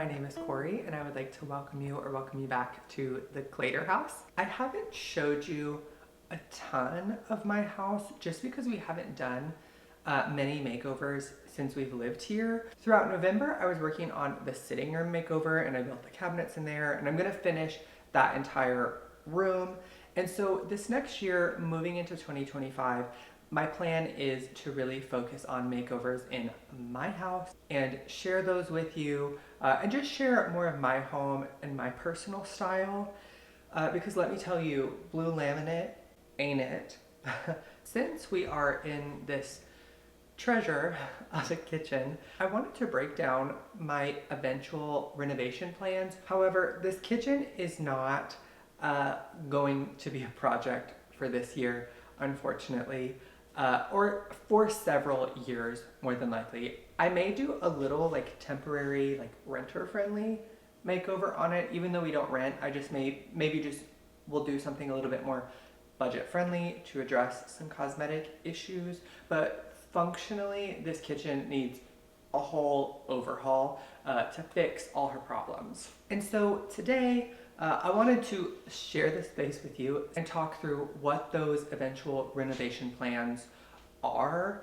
my name is Corey and I would like to welcome you back to the Glader house. I haven't showed you a ton of my house just because we haven't done many makeovers since we've lived here. Throughout November, I was working on the sitting room makeover and I built the cabinets in there, and I'm gonna finish that entire room. And so this next year, moving into 2025, my plan is to really focus on makeovers in my house and share those with you and just share more of my home and my personal style. Because let me tell you, blue laminate ain't it. Since we are in this treasure of a kitchen, I wanted to break down my eventual renovation plans. However, this kitchen is not going to be a project for this year, unfortunately. Or for several years, more than likely. I may do a little temporary renter friendly makeover on it, even though we don't rent. I just we'll do something a little bit more budget friendly to address some cosmetic issues. But functionally, this kitchen needs a whole overhaul to fix all her problems. And so today, I wanted to share this space with you and talk through what those eventual renovation plans are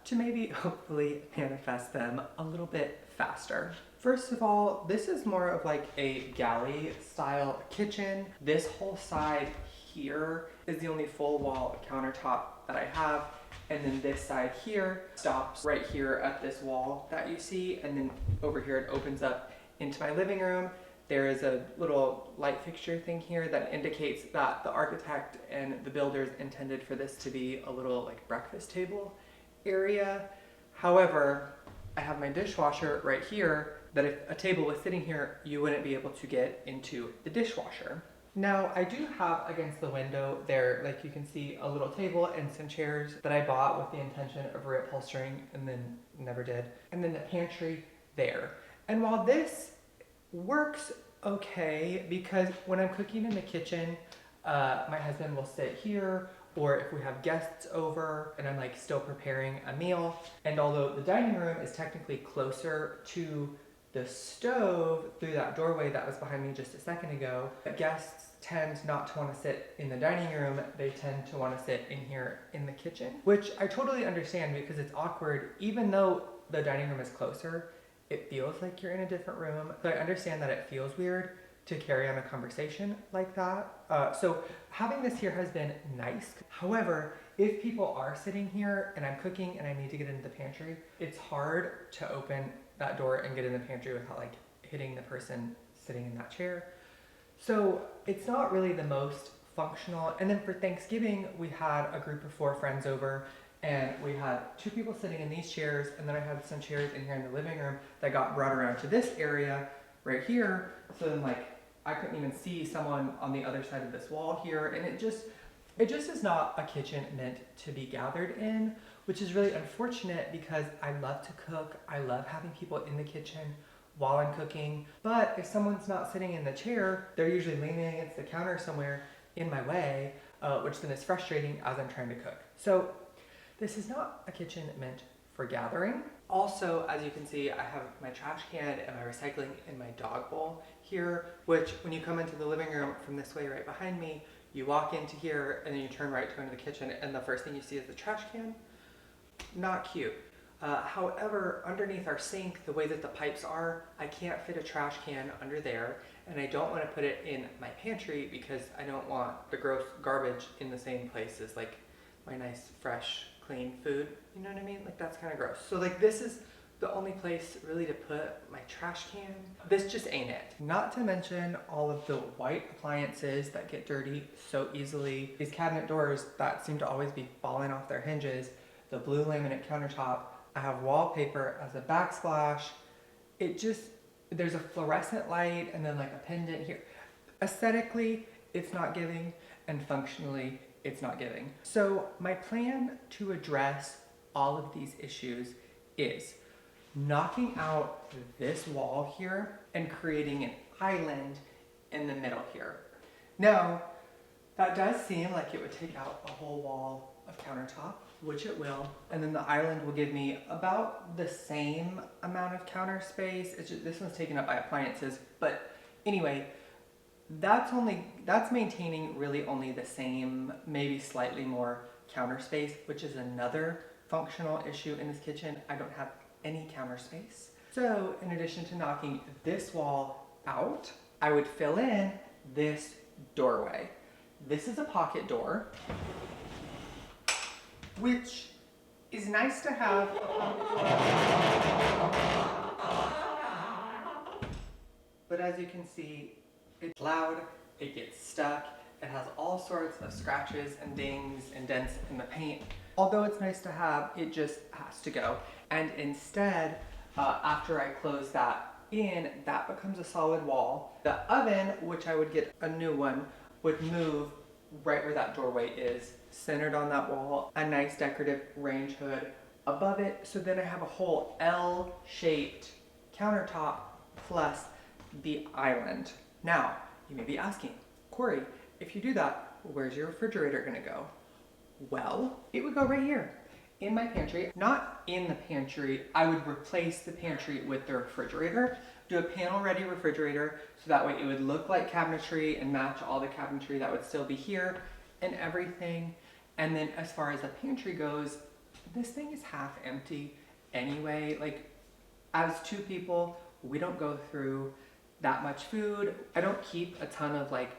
to maybe hopefully manifest them a little bit faster. First of all, this is more of like a galley style kitchen. This whole side here is the only full wall countertop that I have. And then this side here stops right here at this wall that you see. And then over here it opens up into my living room. There is a little light fixture thing here that indicates that the architect and the builders intended for this to be a little breakfast table area. However, I have my dishwasher right here that if a table was sitting here, you wouldn't be able to get into the dishwasher. Now, I do have against the window there, like you can see, a little table and some chairs that I bought with the intention of reupholstering and then never did. And then the pantry there. And while this works okay, because when I'm cooking in the kitchen, my husband will sit here, or if we have guests over and I'm still preparing a meal, and although the dining room is technically closer to the stove through that doorway that was behind me just a second ago, guests tend not to want to sit in the dining room. They tend to want to sit in here in the kitchen, which I totally understand because it's awkward. Even though the dining room is closer, it feels like you're in a different room. So I understand that it feels weird to carry on a conversation like that. So having this here has been nice. However, if people are sitting here and I'm cooking and I need to get into the pantry, it's hard to open that door and get in the pantry without hitting the person sitting in that chair. So it's not really the most functional. And then for Thanksgiving, we had a group of 4 friends over, and we had 2 people sitting in these chairs, and then I had some chairs in here in the living room that got brought around to this area right here. So then I couldn't even see someone on the other side of this wall here, and it just is not a kitchen meant to be gathered in, which is really unfortunate because I love to cook. I love having people in the kitchen while I'm cooking. But if someone's not sitting in the chair, they're usually leaning against the counter somewhere in my way, which then is frustrating as I'm trying to cook. So this is not a kitchen meant for gathering. Also, as you can see, I have my trash can and my recycling in my dog bowl here, which when you come into the living room from this way right behind me, you walk into here and then you turn right to go into the kitchen, and the first thing you see is the trash can. Not cute. However, underneath our sink, the way that the pipes are, I can't fit a trash can under there, and I don't want to put it in my pantry because I don't want the gross garbage in the same place as my nice, fresh, clean food. You know what I mean? That's kind of gross. So this is the only place really to put my trash can. This just ain't it. Not to mention all of the white appliances that get dirty so easily. These cabinet doors that seem to always be falling off their hinges. The blue laminate countertop. I have wallpaper as a backsplash. There's a fluorescent light and then a pendant here. Aesthetically, it's not giving, and functionally, it's not giving. So my plan to address all of these issues is knocking out this wall here and creating an island in the middle here. Now, that does seem like it would take out a whole wall of countertop, which it will. And then the island will give me about the same amount of counter space. It's just, this one's taken up by appliances. But anyway, that's maintaining really only the same, maybe slightly more counter space, which is another functional issue in this kitchen. I don't have any counter space. So in addition to knocking this wall out, I would fill in this doorway. This is a pocket door, which is nice to have. But as you can see, it's loud, it gets stuck, it has all sorts of scratches and dings and dents in the paint. Although it's nice to have, it just has to go. And instead, after I close that in, that becomes a solid wall. The oven, which I would get a new one, would move right where that doorway is, centered on that wall, a nice decorative range hood above it. So then I have a whole L-shaped countertop plus the island. Now, you may be asking, Corey, if you do that, where's your refrigerator gonna go? Well, it would go right here in my pantry. Not in the pantry, I would replace the pantry with the refrigerator, do a panel ready refrigerator, so that way it would look like cabinetry and match all the cabinetry that would still be here and everything. And then as far as the pantry goes, this thing is half empty anyway. Like, as two people, we don't go through that much food. I don't keep a ton of like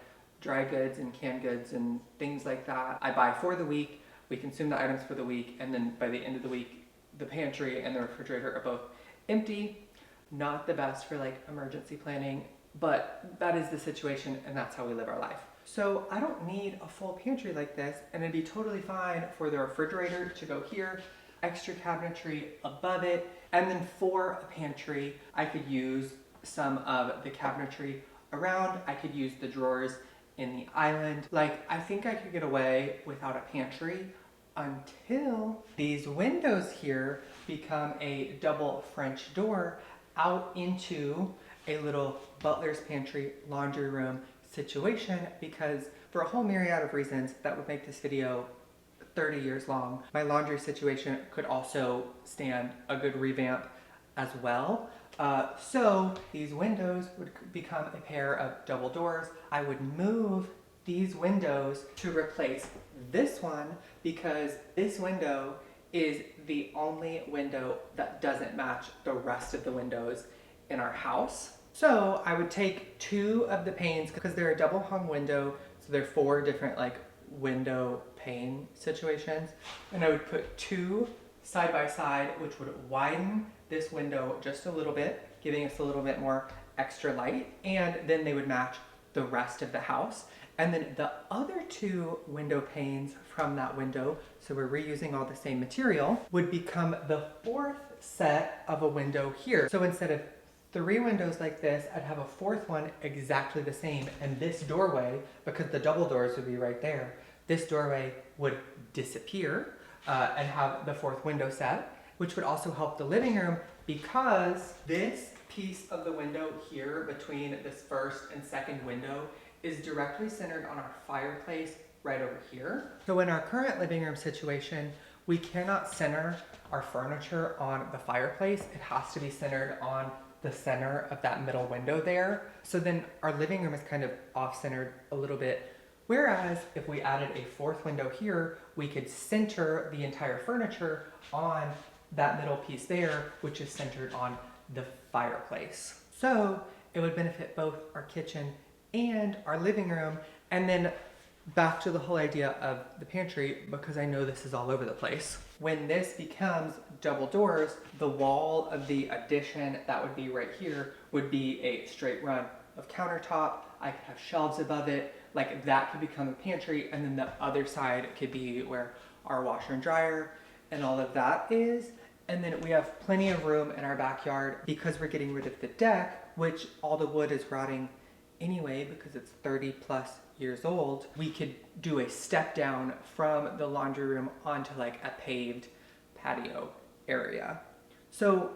dry goods and canned goods and things like that. I buy for the week, we consume the items for the week, and then by the end of the week, the pantry and the refrigerator are both empty. Not the best for like emergency planning, but that is the situation and that's how we live our life. So I don't need a full pantry like this, and it'd be totally fine for the refrigerator to go here, extra cabinetry above it, and then for a pantry, I could use some of the cabinetry around. I could use the drawers in the island. Like, I think I could get away without a pantry until these windows here become a double French door out into a little butler's pantry, laundry room situation, because for a whole myriad of reasons that would make this video 30 years long, my laundry situation could also stand a good revamp as well. So these windows would become a pair of double doors. I would move these windows to replace this one, because this window is the only window that doesn't match the rest of the windows in our house. So I would take two of the panes, because they're a double hung window, so they're 4 different like window pane situations, and I would put 2 side by side, which would widen this window just a little bit, giving us a little bit more extra light, and then they would match the rest of the house. And then the other 2 window panes from that window, so we're reusing all the same material, would become the 4th set of a window here. So instead of 3 windows like this, I'd have a 4th one exactly the same, and this doorway, because the double doors would be right there, this doorway would disappear and have the 4th window set, which would also help the living room, because this piece of the window here between this 1st and 2nd window is directly centered on our fireplace right over here. So in our current living room situation, we cannot center our furniture on the fireplace. It has to be centered on the center of that middle window there. So then our living room is kind of off-centered a little bit. Whereas if we added a 4th window here, we could center the entire furniture on that middle piece there, which is centered on the fireplace. So it would benefit both our kitchen and our living room. And then back to the whole idea of the pantry, because I know this is all over the place. When this becomes double doors, the wall of the addition that would be right here would be a straight run of countertop. I could have shelves above it, like that could become a pantry, and then the other side could be where our washer and dryer and all of that is. And then we have plenty of room in our backyard, because we're getting rid of the deck, which all the wood is rotting anyway because it's 30 plus years old. We could do a step down from the laundry room onto like a paved patio area. So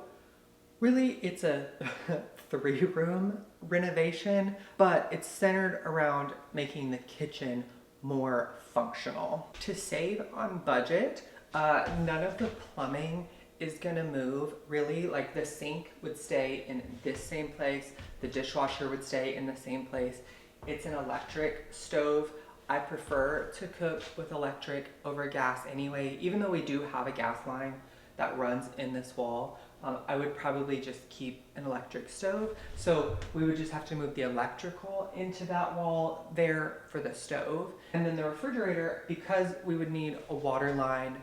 really it's a 3-room renovation, but it's centered around making the kitchen more functional. To save on budget, None of the plumbing is gonna move really. Like the sink would stay in this same place, the dishwasher would stay in the same place. It's an electric stove. I prefer to cook with electric over gas anyway, even though we do have a gas line that runs in this wall. I would probably just keep an electric stove. So we would just have to move the electrical into that wall there for the stove. And then the refrigerator, because we would need a water line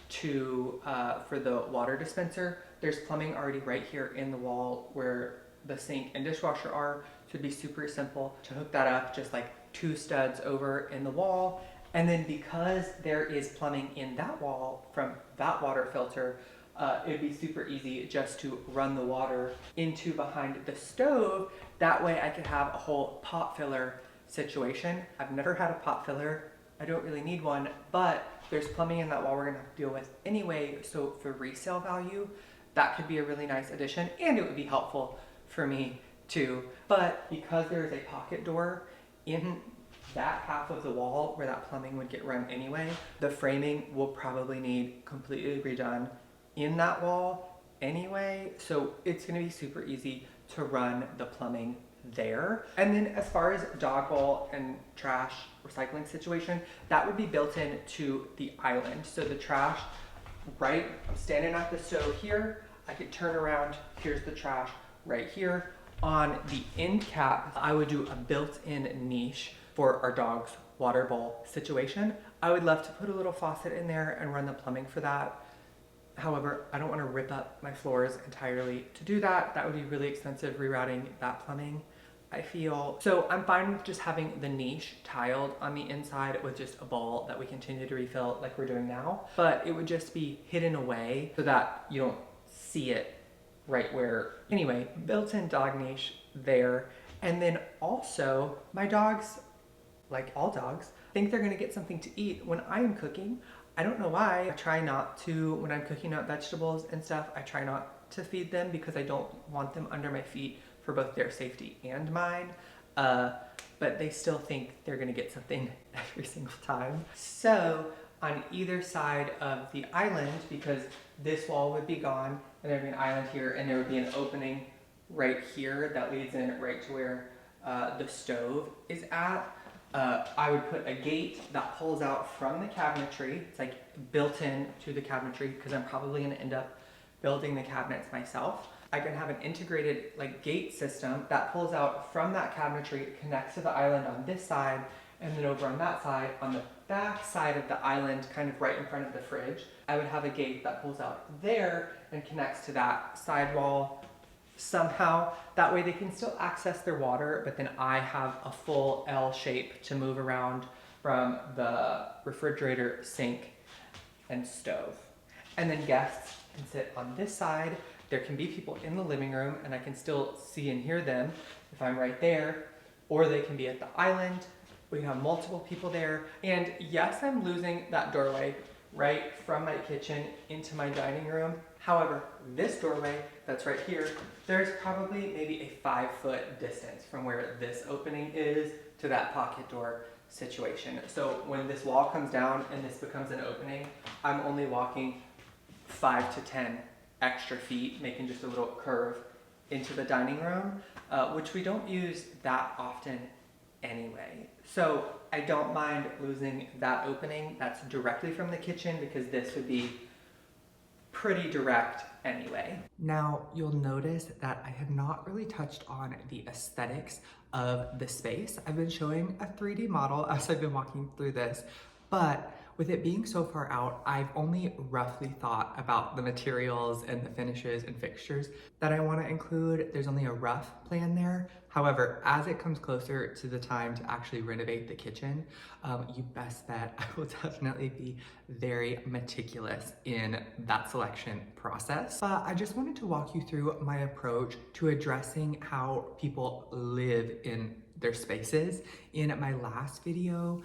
to for the water dispenser, there's plumbing already right here in the wall where the sink and dishwasher are. So it'd be super simple to hook that up, just like 2 studs over in the wall. And then because there is plumbing in that wall from that water filter, it'd be super easy just to run the water into behind the stove. That way I could have a whole pot filler situation. I've never had a pot filler. I don't really need one, but there's plumbing in that wall we're gonna have to deal with anyway. So for resale value, that could be a really nice addition, and it would be helpful for me too. But because there is a pocket door in that half of the wall where that plumbing would get run anyway, the framing will probably need completely redone in that wall anyway. So it's gonna be super easy to run the plumbing there. And then as far as dog bowl and trash recycling situation, that would be built in to the island. So the trash, right, I'm standing at the stove here, I could turn around, here's the trash right here. On the end cap, I would do a built-in niche for our dog's water bowl situation. I would love to put a little faucet in there and run the plumbing for that. However, I don't want to rip up my floors entirely to do that. That would be really expensive rerouting that plumbing, I feel. So I'm fine with just having the niche tiled on the inside with just a bowl that we continue to refill like we're doing now. But it would just be hidden away so that you don't see it right where. Anyway, built-in dog niche there. And then also my dogs, like all dogs, think they're gonna get something to eat when I am cooking. I don't know why. I try not to, when I'm cooking up vegetables and stuff, I try not to feed them because I don't want them under my feet for both their safety and mine. But they still think they're gonna get something every single time. So on either side of the island, because this wall would be gone and there'd be an island here and there would be an opening right here that leads in right to where the stove is at. I would put a gate that pulls out from the cabinetry. It's like built in to the cabinetry because I'm probably gonna end up building the cabinets myself. I can have an integrated like gate system that pulls out from that cabinetry, connects to the island on this side, and then over on that side, on the back side of the island, kind of right in front of the fridge, I would have a gate that pulls out there and connects to that sidewall somehow. That way they can still access their water, but then I have a full L shape to move around from the refrigerator, sink, and stove. And then guests can sit on this side. There can be people in the living room and I can still see and hear them if I'm right there, or they can be at the island. We have multiple people there. And yes, I'm losing that doorway right from my kitchen into my dining room. However, this doorway that's right here, there's probably maybe a 5-foot distance from where this opening is to that pocket door situation. So when this wall comes down and this becomes an opening, I'm only walking 5 to 10 extra feet, making just a little curve into the dining room, which we don't use that often anyway. So I don't mind losing that opening that's directly from the kitchen because this would be pretty direct anyway. Now you'll notice that I have not really touched on the aesthetics of the space. I've been showing a 3D model as I've been walking through this, but with it being so far out, I've only roughly thought about the materials and the finishes and fixtures that I want to include. There's only a rough plan there. However, as it comes closer to the time to actually renovate the kitchen, you best bet I will definitely be very meticulous in that selection process. But I just wanted to walk you through my approach to addressing how people live in their spaces. In my last video,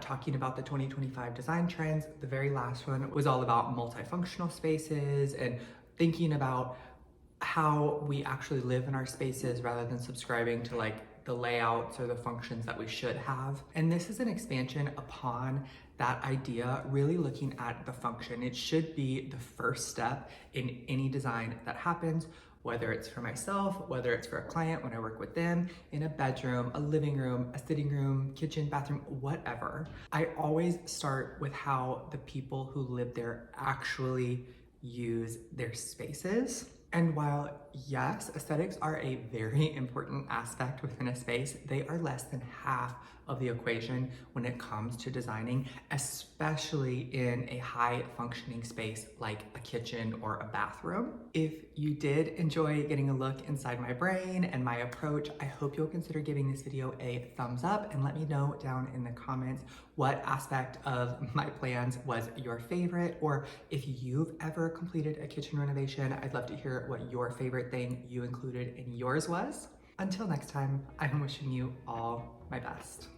talking about the 2025 design trends, the very last one was all about multifunctional spaces and thinking about how we actually live in our spaces rather than subscribing to like the layouts or the functions that we should have. And this is an expansion upon that idea, really looking at the function. It should be the first step in any design that happens, whether it's for myself, whether it's for a client when I work with them, in a bedroom, a living room, a sitting room, kitchen, bathroom, whatever. I always start with how the people who live there actually use their spaces. And while yes, aesthetics are a very important aspect within a space, they are less than half of the equation when it comes to designing, especially in a high functioning space like a kitchen or a bathroom. If you did enjoy getting a look inside my brain and my approach, I hope you'll consider giving this video a thumbs up and let me know down in the comments what aspect of my plans was your favorite, or if you've ever completed a kitchen renovation, I'd love to hear what your favorite thing you included in yours was. Until next time, I'm wishing you all my best.